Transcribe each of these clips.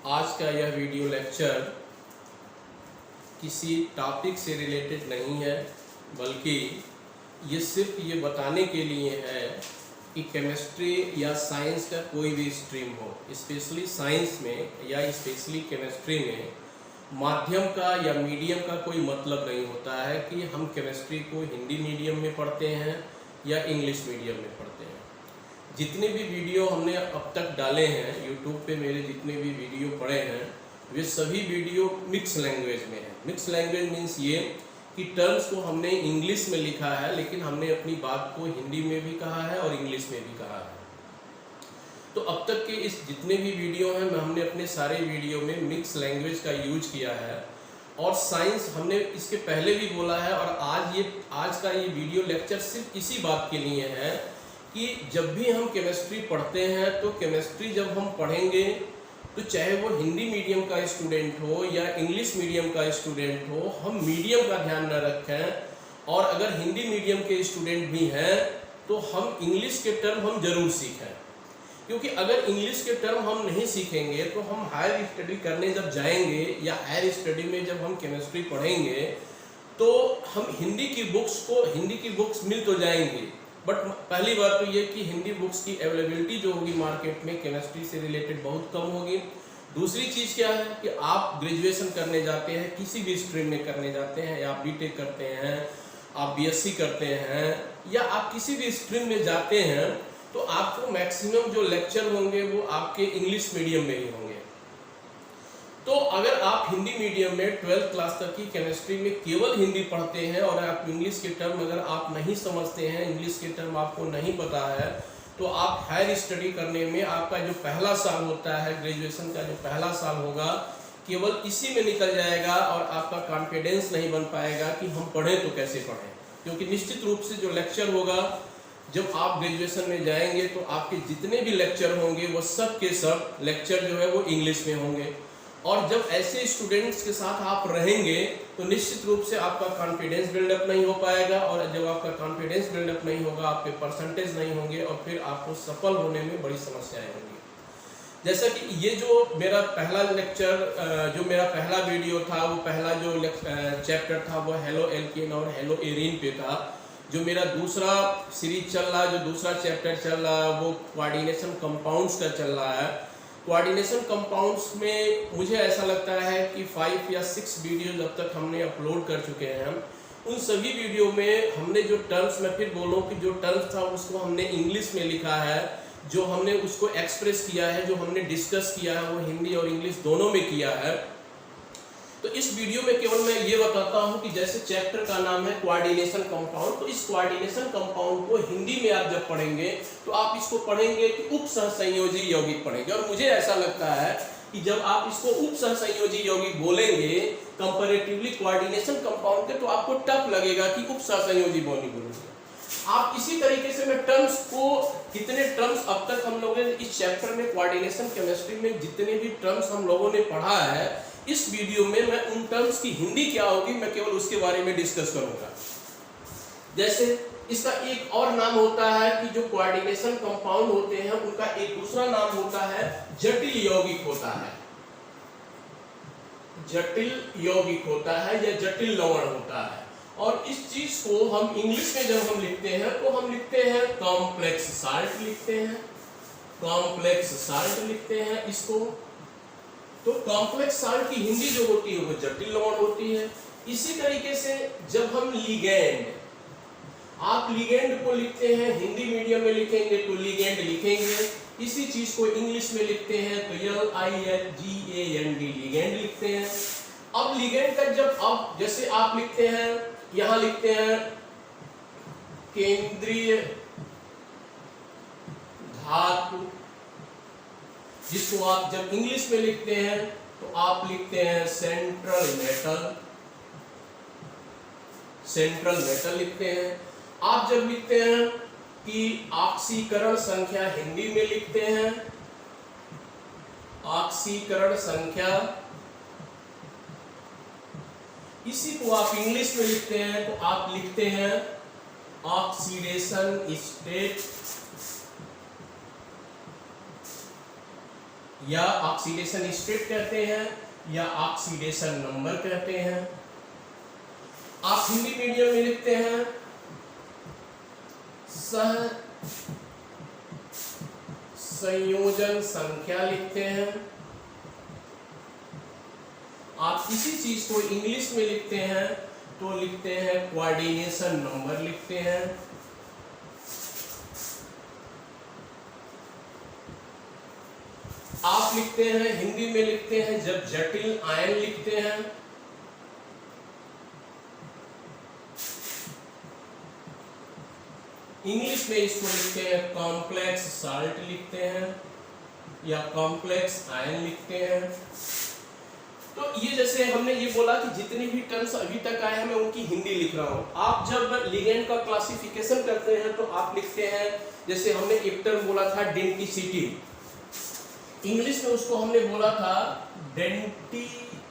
आज का यह वीडियो लेक्चर किसी टॉपिक से रिलेटेड नहीं है, बल्कि ये सिर्फ ये बताने के लिए है कि केमिस्ट्री या साइंस का कोई भी स्ट्रीम हो, स्पेशली साइंस में या स्पेशली केमिस्ट्री में माध्यम का या मीडियम का कोई मतलब नहीं होता है कि हम केमिस्ट्री को हिंदी मीडियम में पढ़ते हैं या इंग्लिश मीडियम में पढ़ते हैं। जितने भी वीडियो हमने अब तक डाले हैं यूट्यूब पे, मेरे जितने भी वीडियो पड़े हैं वे सभी वीडियो मिक्स लैंग्वेज में है। मिक्स लैंग्वेज मीन्स ये कि टर्म्स को हमने इंग्लिश में लिखा है, लेकिन हमने अपनी बात को हिंदी में भी कहा है और इंग्लिश में भी कहा है। तो अब तक के इस जितने भी वीडियो हैं हमने अपने सारे वीडियो में मिक्स लैंग्वेज का यूज किया है। और साइंस हमने इसके पहले भी बोला है, और आज का ये वीडियो लेक्चर सिर्फ इसी बात के लिए है कि जब भी हम केमिस्ट्री पढ़ते हैं तो केमिस्ट्री जब हम पढ़ेंगे तो चाहे वो हिंदी मीडियम का स्टूडेंट हो या इंग्लिश मीडियम का स्टूडेंट हो, हम मीडियम का ध्यान न रखें। और अगर हिंदी मीडियम के स्टूडेंट भी हैं तो हम इंग्लिश के टर्म हम जरूर सीखें, क्योंकि अगर इंग्लिश के टर्म हम नहीं सीखेंगे तो हम हायर स्टडी करने जब जाएंगे या हायर स्टडी में जब हम केमिस्ट्री पढ़ेंगे तो हम हिंदी की बुक्स मिल तो जाएंगी, बट पहली बात तो ये कि हिंदी बुक्स की अवेलेबिलिटी जो होगी मार्केट में केमिस्ट्री से रिलेटेड बहुत कम होगी। दूसरी चीज़ क्या है कि आप ग्रेजुएशन करने जाते हैं, किसी भी स्ट्रीम में करने जाते हैं, या आप बीटेक करते हैं, आप बीएससी करते हैं, या आप किसी भी स्ट्रीम में जाते हैं, तो आपको मैक्सिमम जो लेक्चर होंगे वो आपके इंग्लिश मीडियम में ही होंगे। तो अगर आप हिंदी मीडियम में 12th क्लास तक की केमिस्ट्री में केवल हिंदी पढ़ते हैं और आप इंग्लिश के टर्म अगर आप नहीं समझते हैं, इंग्लिश के टर्म आपको नहीं पता है, तो आप हायर स्टडी करने में आपका जो पहला साल होता है, ग्रेजुएशन का जो पहला साल होगा, केवल इसी में निकल जाएगा और आपका कॉन्फिडेंस नहीं बन पाएगा कि हम पढ़ें तो कैसे पढ़ें। क्योंकि निश्चित रूप से जो लेक्चर होगा जब आप ग्रेजुएशन में जाएंगे तो आपके जितने भी लेक्चर होंगे वो सब के सब लेक्चर जो है वो इंग्लिश में होंगे। और जब ऐसे स्टूडेंट्स के साथ आप रहेंगे तो निश्चित रूप से आपका कॉन्फिडेंस बिल्डअप नहीं हो पाएगा, और जब आपका कॉन्फिडेंस बिल्डअप नहीं होगा, आपके परसेंटेज नहीं होंगे, और फिर आपको सफल होने में बड़ी समस्याएं होंगी। जैसा कि ये जो मेरा पहला लेक्चर, जो मेरा पहला वीडियो था, वो पहला जो चैप्टर था वो हेलो एल्केन और हेलो एरीन पे था। जो मेरा दूसरा सीरीज चल रहा है, जो दूसरा चैप्टर चल रहा है वो कोऑर्डिनेशन कंपाउंड्स का चल रहा है। कोऑर्डिनेशन कंपाउंड्स में मुझे ऐसा लगता है कि 5 या 6 वीडियोज अब तक हमने अपलोड कर चुके हैं। उन सभी वीडियो में हमने जो टर्म्स, मैं फिर बोलूँ कि जो टर्म्स था उसको हमने इंग्लिश में लिखा है, जो हमने उसको एक्सप्रेस किया है, जो हमने डिस्कस किया है वो हिंदी और इंग्लिश दोनों में किया है। तो इस वीडियो में केवल मैं ये बताता हूँ कि जैसे चैप्टर का नाम है कोऑर्डिनेशन कंपाउंड, तो इस कोऑर्डिनेशन कंपाउंड को हिंदी में आप जब पढ़ेंगे तो आप इसको पढ़ेंगे कि उप सहसंयोजी यौगिक पढ़ेंगे। और मुझे ऐसा लगता है कि जब आप इसको उप सहसंयोजी यौगिक बोलेंगे कंपैरेटिवली कोऑर्डिनेशन कंपाउंड के, तो आपको टफ लगेगा कि उप सहसंयोजी बोलेंगे आप। इसी तरीके से मैं टर्म्स को, कितने टर्म्स अब तक हम लोगों ने इस चैप्टर में कोऑर्डिनेशन केमिस्ट्री में जितने भी टर्म्स हम लोगों ने पढ़ा है, इस वीडियो में मैं उन टर्म्स की हिंदी क्या होगी मैं केवल उसके बारे में डिस्कस करूंगा। जैसे इसका एक और नाम होता है कि जो कोऑर्डिनेशन कंपाउंड होते हैं उनका एक दूसरा नाम होता है जटिल यौगिक होता है। जटिल यौगिक होता है या जटिल लवण होता है। और इस चीज को हम इंग्लिश में जब हम लिखते हैं तो हम लिखते हैं कॉम्प्लेक्स साल्ट लिखते हैं, कॉम्प्लेक्स साल्ट लिखते हैं इसको। तो कॉम्प्लेक्स साल्ट की हिंदी जो होती है वो जटिल लवण होती है। इसी तरीके से जब हम लिगेंड, आप लिगेंड को लिखते हैं, हिंदी मीडियम में लिखेंगे तो लिगेंड लिखेंगे। इसी चीज को इंग्लिश में लिखते हैं तो LIGAND लिगेंड लिखते हैं। अब लिगेंड का जब आप, जैसे आप लिखते हैं, यहां लिखते हैं केंद्रीय धातु, जिसको आप जब इंग्लिश में लिखते हैं तो आप लिखते हैं सेंट्रल मेटल, सेंट्रल मेटल लिखते हैं। आप जब लिखते हैं कि ऑक्सीकरण संख्या, हिंदी में लिखते हैं ऑक्सीकरण संख्या, इसी को आप इंग्लिश में लिखते हैं तो आप लिखते हैं ऑक्सीडेशन स्टेट, या ऑक्सीडेशन स्टेट कहते हैं या ऑक्सीडेशन नंबर कहते हैं। आप हिंदी मीडियम में लिखते हैं सह संयोजन संख्या लिखते हैं। आप किसी चीज को इंग्लिश में लिखते हैं तो लिखते हैं कोऑर्डिनेशन नंबर लिखते हैं। आप लिखते हैं हिंदी में लिखते हैं जब जटिल आयन लिखते हैं इंग्लिश में इसको लिखते हैं कॉम्प्लेक्स साल्ट लिखते हैं या कॉम्प्लेक्स आयन लिखते हैं। तो ये जैसे हमने ये बोला कि जितनी भी टर्म्स अभी तक आए हैं मैं उनकी हिंदी लिख रहा हूँ। आप जब लिगेंड का क्लासिफिकेशन करते हैं तो आप लिखते हैं, जैसे हमने एक टर्म बोला था डेंटिसिटी, इंग्लिश में उसको हमने बोला था डेंटिसिटी,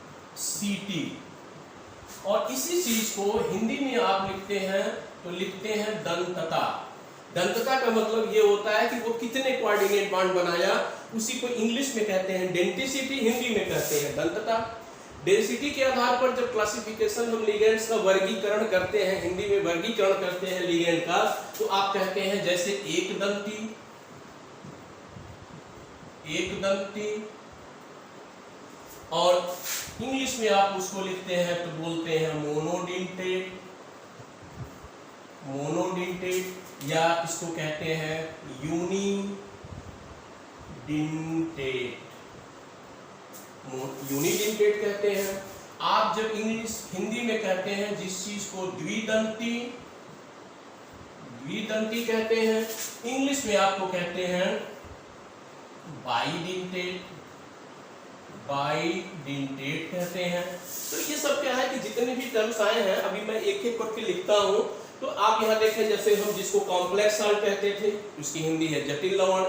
और इसी चीज को हिंदी में आप लिखते हैं तो लिखते हैं दंतता। दंतता का मतलब ये होता है कि वो कितने कोऑर्डिनेट बांड बनाया, उसी को इंग्लिश में कहते हैं डेंटिसिटी, हिंदी में कहते हैं दंतता। डेंसिटी के आधार पर जब क्लासिफिकेशन हम लिगेंड्स का वर्गीकरण करते हैं, हिंदी में वर्गीकरण करते हैं लिगेंड का, तो आप कहते हैं जैसे एक दंती, और इंग्लिश में आप उसको लिखते हैं तो बोलते हैं मोनोडेंटेट, या इसको कहते हैं यूनिडेंटेट कहते हैं। आप जब हिंदी में कहते हैं जिस चीज को द्विदंती कहते हैं, इंग्लिश में आपको कहते हैं बाइडेंटेट कहते हैं। तो ये सब क्या है कि जितने भी टर्म्स आए हैं अभी मैं एक एक करके लिखता हूं। तो आप यहाँ देखें, जैसे हम जिसको कॉम्प्लेक्स साल्ट कहते थे उसकी हिंदी है जटिल लवण,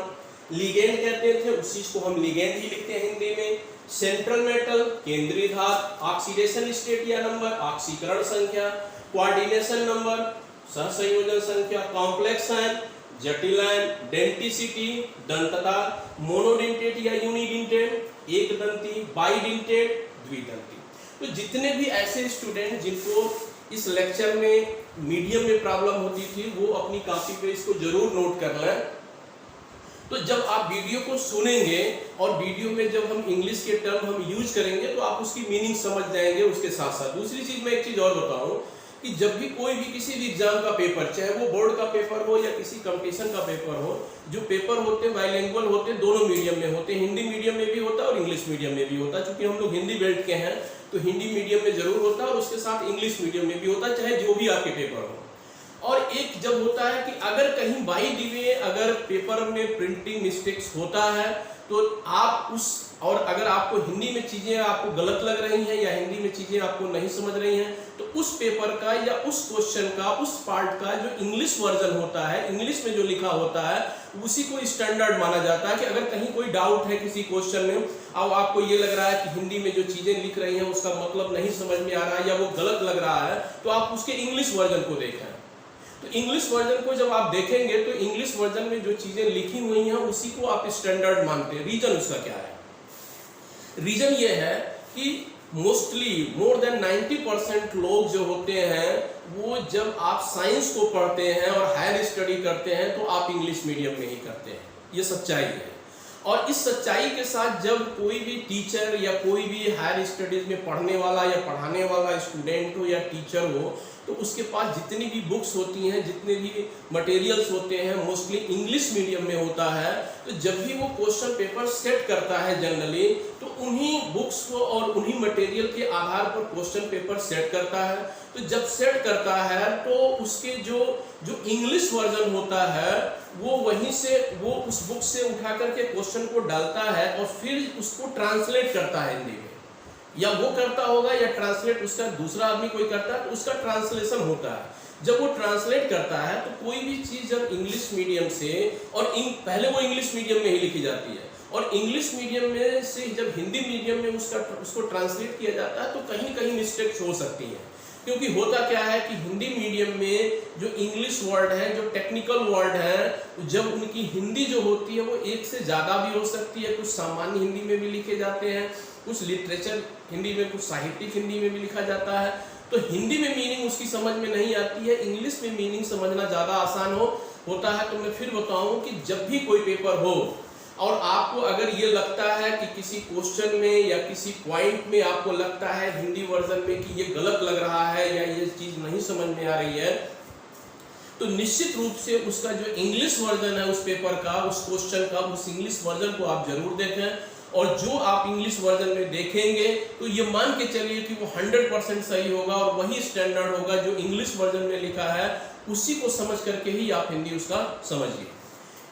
लिगेंड कहते थे उस चीज को हम लिगेंड ही लिखते हैं हिंदी में, सेंट्रल मेटल केंद्रीय धात, ऑक्सीडेशन स्टेट या नंबर ऑक्सीकरण संख्या, कोऑर्डिनेशन नंबर सहसंयोजन संख्या, कॉम्प्लेक्स आयन जटिल आयन, डेंटिसिटी दंतता, मोनोडेंटेट या यूनिडेंटेट एक दंती, बाइडेंटेट द्विदंती। तो जितने भी ऐसे स्टूडेंट जिनको इस लेक्चर में मीडियम में प्रॉब्लम होती थी वो अपनी कॉपी पे इसको जरूर नोट कर लें। तो जब आप वीडियो को सुनेंगे और वीडियो में जब हम इंग्लिश के टर्म हम यूज करेंगे तो आप उसकी मीनिंग समझ जाएंगे। उसके साथ साथ दूसरी चीज, मैं एक चीज और बताऊं कि जब भी कोई भी किसी भी एग्जाम का पेपर, चाहे वो बोर्ड का पेपर हो या किसी कंपटीशन का पेपर हो, जो पेपर होते हैं बाइलिंगुअल होते हैं, दोनों मीडियम में होते हैं, हिंदी मीडियम में भी होता है और इंग्लिश मीडियम में भी होता है। चूंकि हम लोग हिंदी बेल्ट के हैं तो हिंदी मीडियम में जरूर होता है और उसके साथ इंग्लिश मीडियम में भी होता है, चाहे जो भी आपके पेपर हो। और एक जब होता है कि अगर कहीं बाई द वे अगर पेपर में प्रिंटिंग मिस्टेक्स होता है तो आप उस, और अगर आपको हिंदी में चीजें आपको गलत लग रही हैं या हिंदी में चीजें आपको नहीं समझ रही हैं, तो उस पेपर का या उस क्वेश्चन का उस पार्ट का जो इंग्लिश वर्जन होता है, इंग्लिश में जो लिखा होता है, उसी को स्टैंडर्ड माना जाता है। कि अगर कहीं कोई डाउट है किसी क्वेश्चन में और आपको ये लग रहा है कि हिंदी में जो चीजें लिख रही हैं उसका मतलब नहीं समझ में आ रहा है या वो गलत लग रहा है, तो आप उसके इंग्लिश वर्जन को देखें। तो इंग्लिश वर्जन को जब आप देखेंगे तो इंग्लिश वर्जन में जो चीजें लिखी हुई हैं उसी को आप स्टैंडर्ड मानते हैं। रीजन उसका क्या है? रीजन ये है कि मोस्टली मोर देन 90% लोग जो होते हैं वो जब आप साइंस को पढ़ते हैं और हायर स्टडी करते हैं तो आप इंग्लिश मीडियम में ही करते हैं। ये सच्चाई है। और इस सच्चाई के साथ जब कोई भी टीचर या कोई भी हायर स्टडीज में पढ़ने वाला या पढ़ाने वाला स्टूडेंट हो या टीचर हो, तो उसके पास जितनी भी बुक्स होती हैं, जितने भी मटेरियल्स होते हैं, मोस्टली इंग्लिश मीडियम में होता है। तो जब भी वो क्वेश्चन पेपर सेट करता है जनरली, तो उन्हीं बुक्स को और उन्हीं मटेरियल के आधार पर क्वेश्चन पेपर सेट करता है। तो जब सेट करता है तो उसके जो इंग्लिश वर्जन होता है वो वहीं से वो उस बुक से उठा करके क्वेश्चन को डालता है और फिर उसको ट्रांसलेट करता है हिंदी में, या वो करता होगा या ट्रांसलेट उसका दूसरा आदमी कोई करता है तो उसका ट्रांसलेशन होता है। जब वो ट्रांसलेट करता है तो कोई भी चीज जब इंग्लिश मीडियम से, और पहले वो इंग्लिश मीडियम में ही लिखी जाती है, और इंग्लिश मीडियम में से जब हिंदी मीडियम में उसको ट्रांसलेट किया जाता है तो कहीं कहीं मिस्टेक्स हो सकती हैं। क्योंकि होता क्या है कि हिंदी मीडियम में जो इंग्लिश वर्ड हैं, जो टेक्निकल वर्ड हैं, जब उनकी हिंदी जो होती है वो एक से ज़्यादा भी हो सकती है। कुछ सामान्य हिंदी में भी लिखे जाते हैं, कुछ लिटरेचर हिंदी में, कुछ साहित्यिक हिंदी में भी लिखा जाता है। तो हिंदी में मीनिंग उसकी समझ में नहीं आती है, इंग्लिश में मीनिंग समझना ज़्यादा आसान होता है। तो मैं फिर बताऊँ कि जब भी कोई पेपर हो और आपको अगर ये लगता है कि किसी क्वेश्चन में या किसी पॉइंट में आपको लगता है हिंदी वर्जन में कि ये गलत लग रहा है या ये चीज़ नहीं समझ में आ रही है, तो निश्चित रूप से उसका जो इंग्लिश वर्जन है उस पेपर का, उस क्वेश्चन का, उस इंग्लिश वर्जन को आप जरूर देखें। और जो आप इंग्लिश वर्जन में देखेंगे तो ये मान के चलिए कि वो 100% सही होगा और वही स्टैंडर्ड होगा जो इंग्लिश वर्जन में लिखा है, उसी को समझ करके ही आप हिंदी उसका समझिए।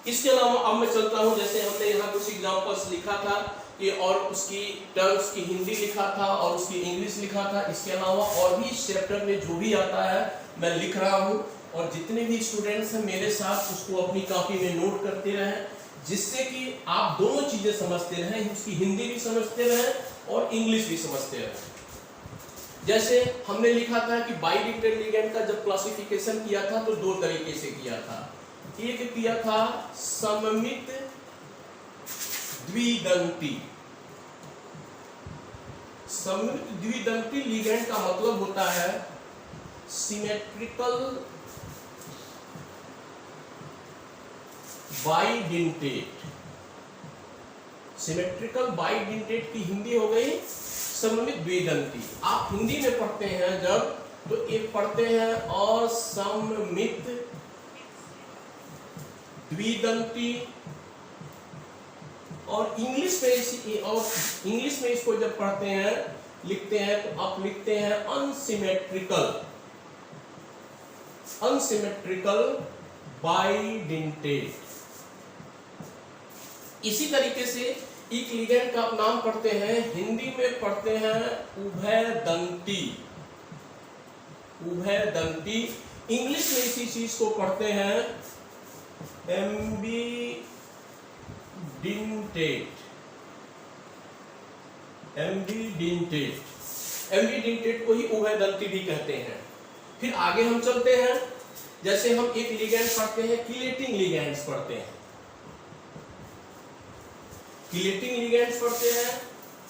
इसके अलावा अब मैं चलता हूँ, जैसे हमने यहाँ कुछ एग्जाम्पल्स लिखा था कि और उसकी टर्म्स की हिंदी लिखा था और उसकी इंग्लिश लिखा था। इसके अलावा और भी इस चैप्टर में जो भी आता है मैं लिख रहा हूँ, और जितने भी स्टूडेंट्स हैं मेरे साथ उसको अपनी कॉपी में नोट करते रहें, जिससे कि आप दोनों चीज़ें समझते रहें, उसकी हिंदी भी समझते रहें और इंग्लिश भी समझते रहें। जैसे हमने लिखा था कि बाइडिक्टेड लिगेंड का जब क्लासिफिकेशन किया था तो दो तरीके से किया था। एक किया था सममित द्विदंती। सममित द्विदंती लिगेंड का मतलब होता है सिमेट्रिकल बाइडेंटेट। सिमेट्रिकल बाइडेंटेट की हिंदी हो गई सममित द्विदंती। आप हिंदी में पढ़ते हैं जब, तो एक पढ़ते हैं असममित द्विदंती, और इंग्लिश में इसको जब पढ़ते हैं, लिखते हैं, तो आप लिखते हैं अनसिमेट्रिकल बाइडेंटेट। इसी तरीके से एक लिगेंड का आप नाम पढ़ते हैं, हिंदी में पढ़ते हैं उभयदंती। इंग्लिश में इसी चीज को पढ़ते हैं एम्बिडेंटेट। एम्बिडेंटेट को ही उभयदंती भी कहते हैं। फिर आगे हम चलते हैं, जैसे हम एक लिगेंड पढ़ते हैं, किलेटिंग लिगेंड्स पढ़ते हैं। किलेटिंग लिगेंड्स पढ़ते हैं,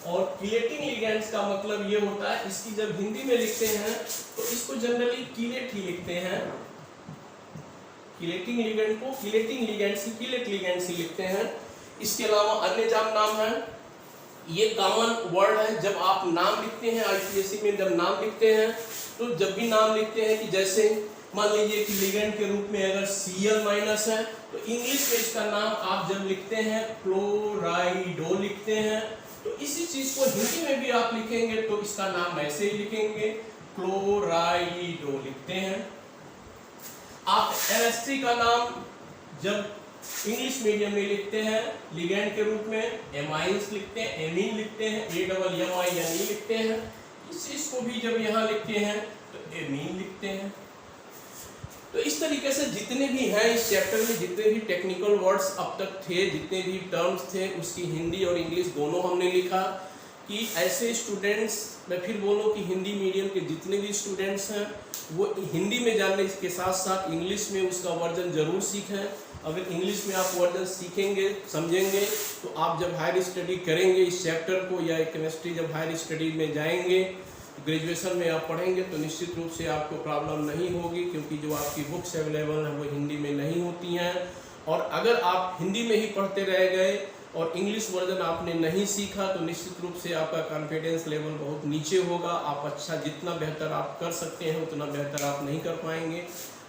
और किलेटिंग लिगेंड्स का मतलब ये होता है, इसकी जब हिंदी में लिखते हैं तो इसको जनरली किलेट ही लिखते हैं। किलेटिंग लिगेंड को किलेटिंग लिगेंड्स ही, किलेट लिगेंड्स ही लिखते हैं। इसके अलावा अन्य नाम है, ये कॉमन वर्ड है। जब आप नाम लिखते हैं आईपीएससी में, जब नाम लिखते हैं तो जब भी नाम लिखते हैं कि जैसे मान लीजिए कि लिगेंड के रूप में अगर Cl- है, तो इंग्लिश में इसका नाम आप जब लिखते हैं क्लोराइडो लिखते हैं। तो इसी चीज को हिंदी में भी आप लिखेंगे तो इसका नाम ऐसे ही लिखेंगे, क्लोराइडो लिखते हैं। आप NH3 का नाम जब इंग्लिश मीडियम में लिखते हैं लिगेंड के रूप में, एमाइंस लिखते हैं, एमीन लिखते हैं, AMMINE लिखते हैं। इस चीज को भी जब यहाँ लिखते हैं तो एमीन लिखते हैं। तो इस तरीके से जितने भी हैं इस चैप्टर में, जितने भी टेक्निकल वर्ड्स अब तक थे, जितने भी टर्म्स थे, उसकी हिंदी और इंग्लिश दोनों हमने लिखा। कि ऐसे स्टूडेंट्स, मैं फिर बोलूँ कि हिंदी मीडियम के जितने भी स्टूडेंट्स हैं वो हिंदी में जानने के साथ साथ इंग्लिश में उसका वर्जन जरूर सीखें। अगर इंग्लिश में आप वर्जन सीखेंगे, समझेंगे, तो आप जब हायर स्टडी करेंगे इस चैप्टर को, या केमिस्ट्री जब हायर स्टडी में जाएंगे, ग्रेजुएशन में आप पढ़ेंगे, तो निश्चित रूप से आपको प्रॉब्लम नहीं होगी, क्योंकि जो आपकी बुक्स अवेलेबल हैं वो हिंदी में नहीं होती हैं। और अगर आप हिंदी में ही पढ़ते रह गए और इंग्लिश वर्जन आपने नहीं सीखा, तो निश्चित रूप से आपका कॉन्फिडेंस लेवल बहुत नीचे होगा। आप अच्छा, जितना बेहतर आप कर सकते हैं उतना बेहतर आप नहीं कर पाएंगे।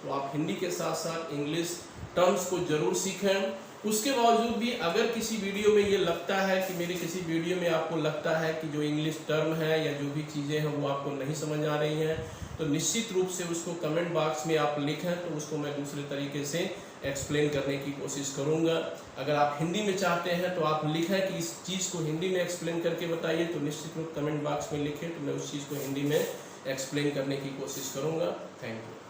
तो आप हिंदी के साथ साथ इंग्लिश टर्म्स को जरूर सीखें। उसके बावजूद भी अगर किसी वीडियो में ये लगता है कि मेरे किसी वीडियो में आपको लगता है कि जो इंग्लिश टर्म है या जो भी चीज़ें हैं वो आपको नहीं समझ आ रही हैं, तो निश्चित रूप से उसको कमेंट बॉक्स में आप लिखें, तो उसको मैं दूसरे तरीके से एक्सप्लेन करने की कोशिश करूँगा। अगर आप हिंदी में चाहते हैं तो आप लिखें कि इस चीज़ को हिंदी में एक्सप्लेन करके बताइए, तो निश्चित रूप कमेंट बॉक्स में लिखें, तो मैं उस चीज़ को हिंदी में एक्सप्लेन करने की कोशिश करूँगा। Thank you.